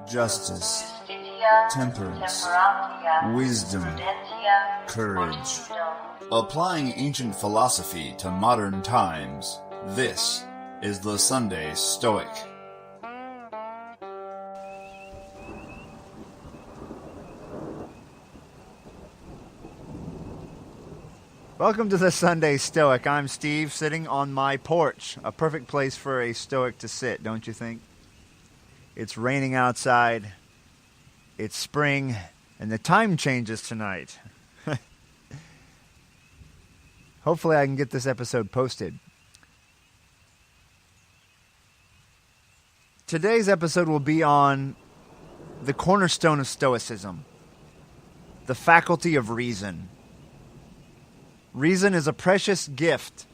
justice, temperance, wisdom, courage. Applying ancient philosophy to modern times, this is the Sunday Stoic. Welcome to the Sunday Stoic. I'm Steve, sitting on my porch. A perfect place for a Stoic to sit, don't you think? It's raining outside, it's spring, and the time changes tonight. Hopefully I can get this episode posted. Today's episode will be on the cornerstone of Stoicism, the faculty of reason. Reason is a precious gift,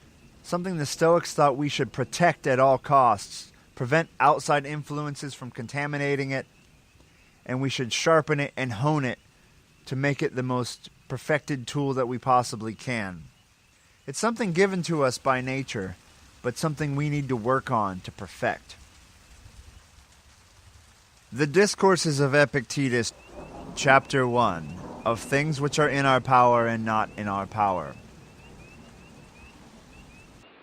something the Stoics thought we should protect at all costs, prevent outside influences from contaminating it, and we should sharpen it and hone it to make it the most perfected tool that we possibly can. It's something given to us by nature, but something we need to work on to perfect. The Discourses of Epictetus, Chapter 1, of things which are in our power and not in our power.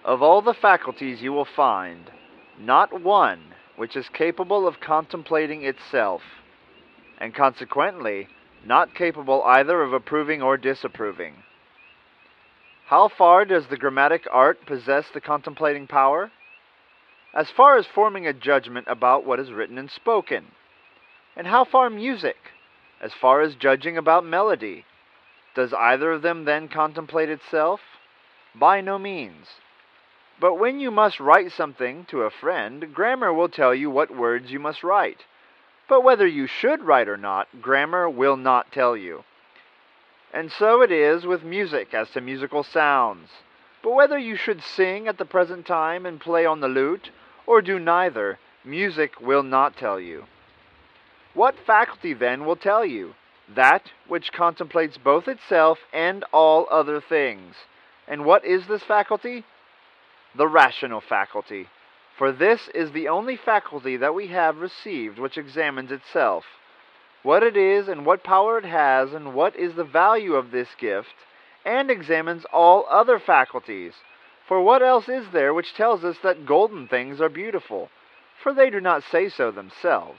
Of all the faculties you will find, not one which is capable of contemplating itself, and consequently not capable either of approving or disapproving. How far does the grammatic art possess the contemplating power? As far as forming a judgment about what is written and spoken. And how far music? As far as judging about melody. Does either of them then contemplate itself? By no means. But when you must write something to a friend, grammar will tell you what words you must write. But whether you should write or not, grammar will not tell you. And so it is with music as to musical sounds. But whether you should sing at the present time and play on the lute, or do neither, music will not tell you. What faculty then will tell you? That which contemplates both itself and all other things. And what is this faculty? The rational faculty. For this is the only faculty that we have received which examines itself, what it is and what power it has and what is the value of this gift, and examines all other faculties. For what else is there which tells us that golden things are beautiful? For they do not say so themselves.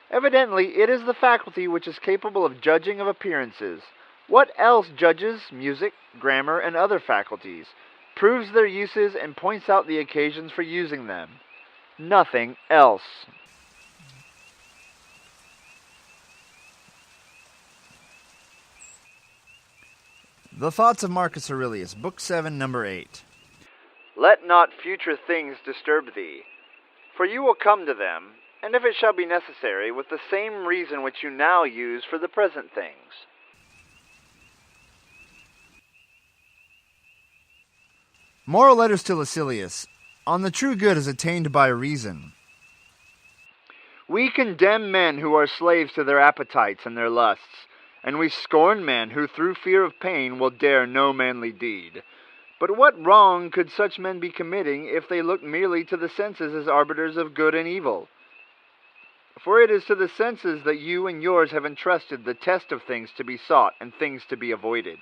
Evidently, it is the faculty which is capable of judging of appearances. What else judges music, grammar, and other faculties, proves their uses, and points out the occasions for using them? Nothing else. The Thoughts of Marcus Aurelius, Book 7, Number 8. Let not future things disturb thee, for you will come to them, and if it shall be necessary, with the same reason which you now use for the present things. Moral Letters to Lucilius, on the true good as attained by reason. We condemn men who are slaves to their appetites and their lusts, and we scorn men who through fear of pain will dare no manly deed. But what wrong could such men be committing if they look merely to the senses as arbiters of good and evil? For it is to the senses that you and yours have entrusted the test of things to be sought and things to be avoided.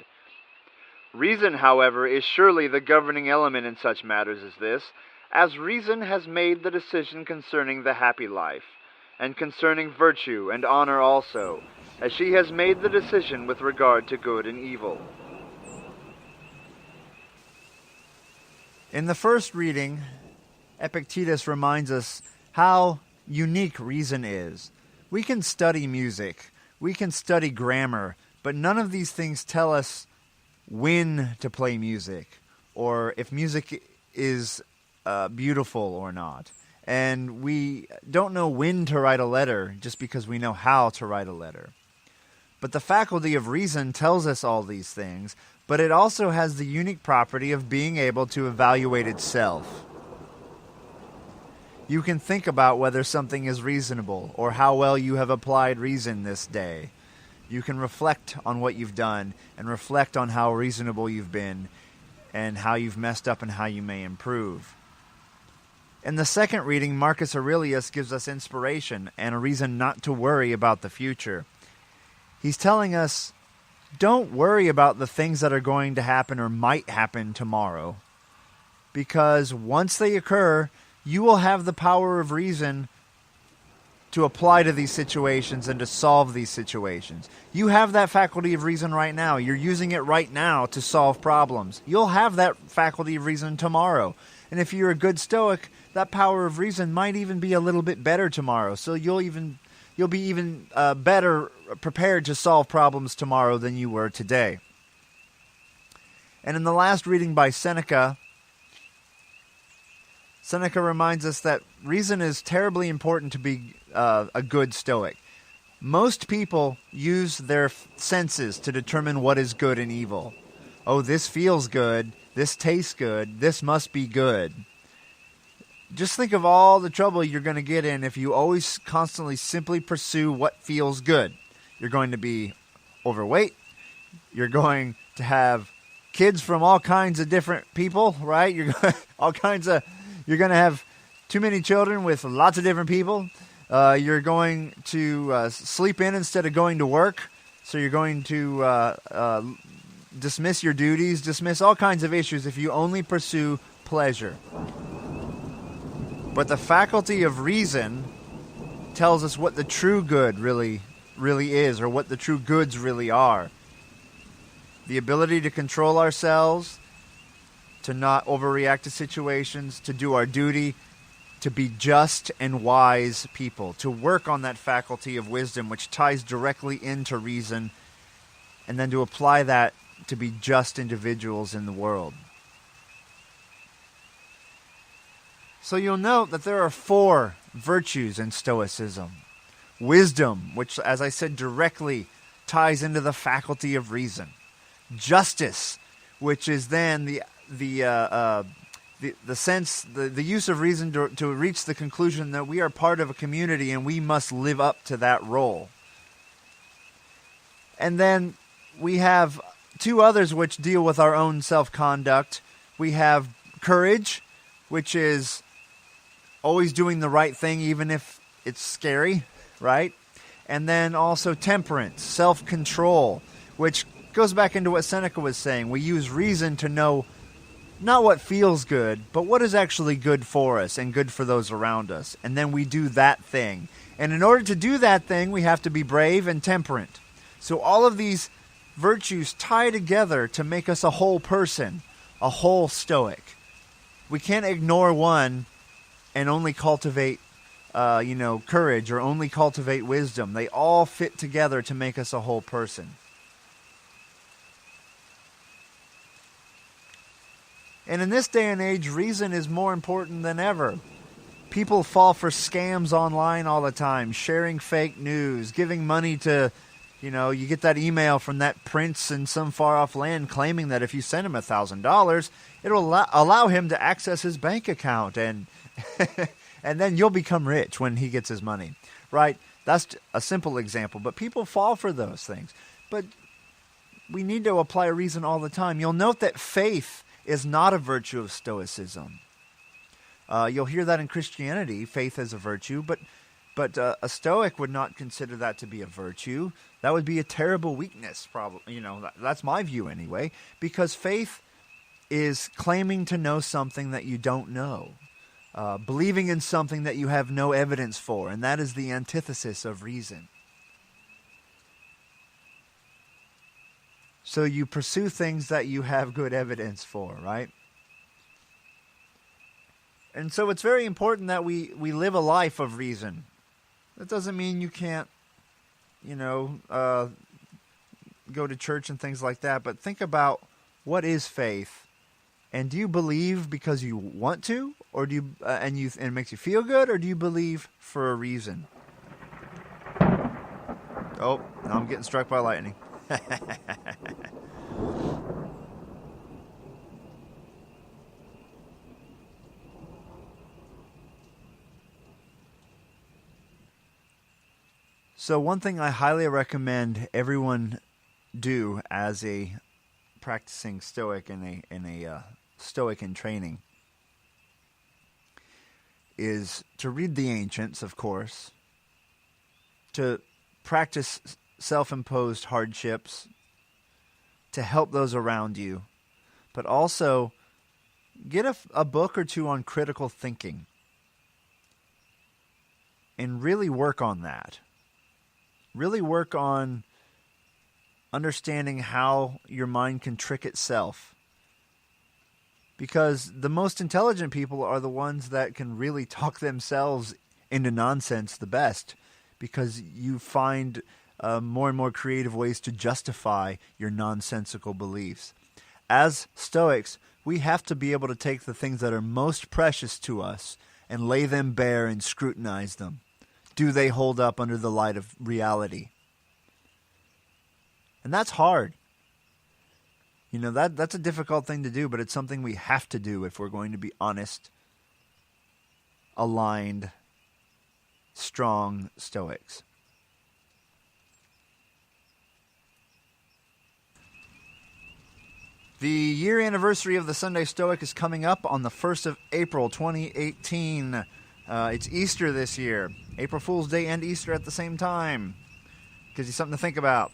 Reason, however, is surely the governing element in such matters as this, as reason has made the decision concerning the happy life, and concerning virtue and honor also, as she has made the decision with regard to good and evil. In the first reading, Epictetus reminds us how unique reason is. We can study music, we can study grammar, but none of these things tell us when to play music, or if music is beautiful or not. And we don't know when to write a letter just because we know how to write a letter. But the faculty of reason tells us all these things, but it also has the unique property of being able to evaluate itself. You can think about whether something is reasonable, or how well you have applied reason this day. You can reflect on what you've done, and reflect on how reasonable you've been, and how you've messed up and how you may improve. In the second reading, Marcus Aurelius gives us inspiration and a reason not to worry about the future. He's telling us, don't worry about the things that are going to happen or might happen tomorrow, because once they occur, you will have the power of reason to apply to these situations and to solve these situations. You have that faculty of reason right now. You're using it right now to solve problems. You'll have that faculty of reason tomorrow. And if you're a good Stoic, that power of reason might even be a little bit better tomorrow. So you'll be even better prepared to solve problems tomorrow than you were today. And in the last reading by Seneca reminds us that reason is terribly important to be a good Stoic. Most people use their senses to determine what is good and evil. Oh, this feels good. This tastes good. This must be good. Just think of all the trouble you're going to get in if you always constantly simply pursue what feels good. You're going to be overweight. You're going to have kids from all kinds of different people, right? You're going to have too many children with lots of different people. You're going to sleep in instead of going to work. So you're going to dismiss your duties, dismiss all kinds of issues if you only pursue pleasure. But the faculty of reason tells us what the true good really is, or what the true goods really are. The ability to control ourselves, to not overreact to situations, to do our duty, to be just and wise people, to work on that faculty of wisdom which ties directly into reason, and then to apply that to be just individuals in the world. So you'll note that there are 4 virtues in Stoicism. Wisdom, which, as I said, directly ties into the faculty of reason. Justice, which is then the use of reason to reach the conclusion that we are part of a community and we must live up to that role. And then we have 2 others which deal with our own self-conduct. We have courage, which is always doing the right thing even if it's scary, right? And then also temperance, self-control, which goes back into what Seneca was saying. We use reason to know not what feels good, but what is actually good for us and good for those around us. And then we do that thing. And in order to do that thing, we have to be brave and temperate. So all of these virtues tie together to make us a whole person, a whole Stoic. We can't ignore one and only cultivate, courage, or only cultivate wisdom. They all fit together to make us a whole person. And in this day and age, reason is more important than ever. People fall for scams online all the time, sharing fake news, giving money to, you get that email from that prince in some far-off land claiming that if you send him $1,000, it'll allow him to access his bank account, and and then you'll become rich when he gets his money, right? That's a simple example, but people fall for those things. But we need to apply reason all the time. You'll note that faith is not a virtue of Stoicism. You'll hear that in Christianity, faith is a virtue, but a Stoic would not consider that to be a virtue. That would be a terrible weakness, probably. That's my view anyway, because faith is claiming to know something that you don't know, believing in something that you have no evidence for, and that is the antithesis of reason. So you pursue things that you have good evidence for, right? And so it's very important that we live a life of reason. That doesn't mean you can't, go to church and things like that, but think about what is faith. And do you believe because you want to, or do you and it makes you feel good, or do you believe for a reason? Oh, now I'm getting struck by lightning. So one thing I highly recommend everyone do as a practicing Stoic in a Stoic in training is to read the ancients, of course, to practice self-imposed hardships, to help those around you, but also get a book or two on critical thinking and really work on that. Really work on understanding how your mind can trick itself. Because the most intelligent people are the ones that can really talk themselves into nonsense the best, because you find more and more creative ways to justify your nonsensical beliefs. As Stoics, we have to be able to take the things that are most precious to us and lay them bare and scrutinize them. Do they hold up under the light of reality? And that's hard. You know, that's a difficult thing to do, but it's something we have to do if we're going to be honest, aligned, strong Stoics. The year anniversary of the Sunday Stoic is coming up on the 1st of April, 2018. It's Easter this year. April Fool's Day and Easter at the same time. Gives you something to think about.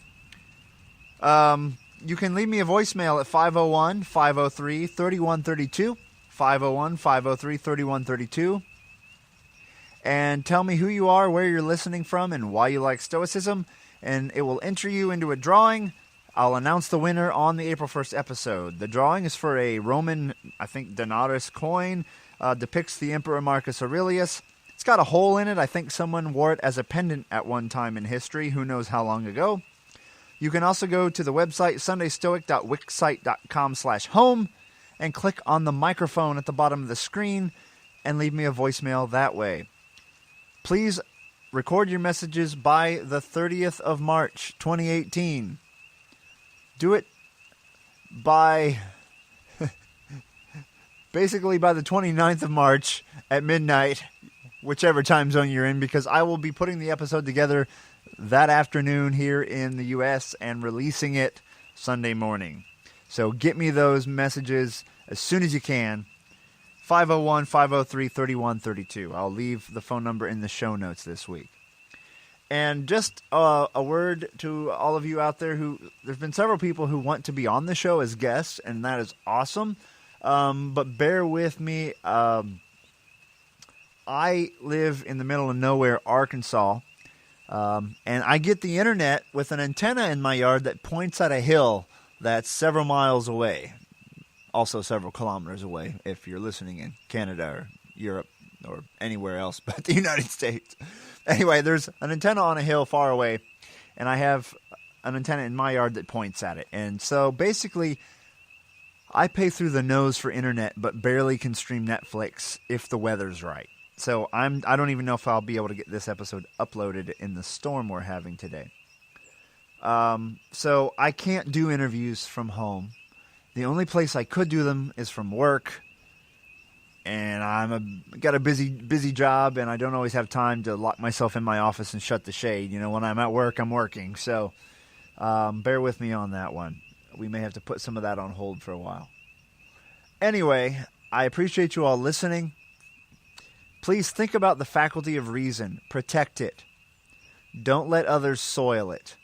You can leave me a voicemail at 501-503-3132, 501-503-3132, and tell me who you are, where you're listening from, and why you like Stoicism, and it will enter you into a drawing. I'll announce the winner on the April 1st episode. The drawing is for a Roman, I think, denarius coin, depicts the Emperor Marcus Aurelius. It's got a hole in it. I think someone wore it as a pendant at one time in history, who knows how long ago. You can also go to the website sundaystoic.wixsite.com/home and click on the microphone at the bottom of the screen and leave me a voicemail that way. Please record your messages by the 30th of March, 2018. Do it by basically by the 29th of March at midnight, whichever time zone you're in, because I will be putting the episode together that afternoon here in the U.S. and releasing it Sunday morning. So get me those messages as soon as you can. 501-503-3132. I'll leave the phone number in the show notes this week. And just a word to all of you out there there's been several people who want to be on the show as guests, and that is awesome. But bear with me. I live in the middle of nowhere, Arkansas. And I get the internet with an antenna in my yard that points at a hill that's several miles away. Also several kilometers away if you're listening in Canada or Europe or anywhere else but the United States. Anyway, there's an antenna on a hill far away, and I have an antenna in my yard that points at it. And so basically, I pay through the nose for internet but barely can stream Netflix if the weather's right. So I don't even know if I'll be able to get this episode uploaded in the storm we're having today. So I can't do interviews from home. The only place I could do them is from work. And got a busy job, and I don't always have time to lock myself in my office and shut the shade. You know, when I'm at work, I'm working. So bear with me on that one. We may have to put some of that on hold for a while. Anyway, I appreciate you all listening. Please think about the faculty of reason. Protect it. Don't let others soil it.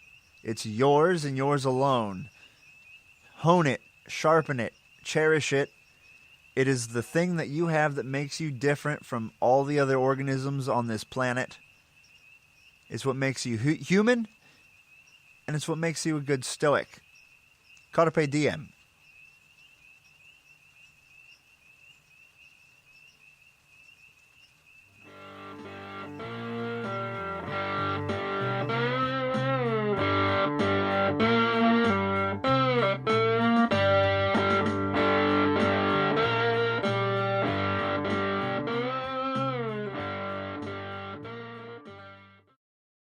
It's yours and yours alone. Hone it, sharpen it, cherish it. It is the thing that you have that makes you different from all the other organisms on this planet. It's what makes you human, and it's what makes you a good Stoic. Carpe diem.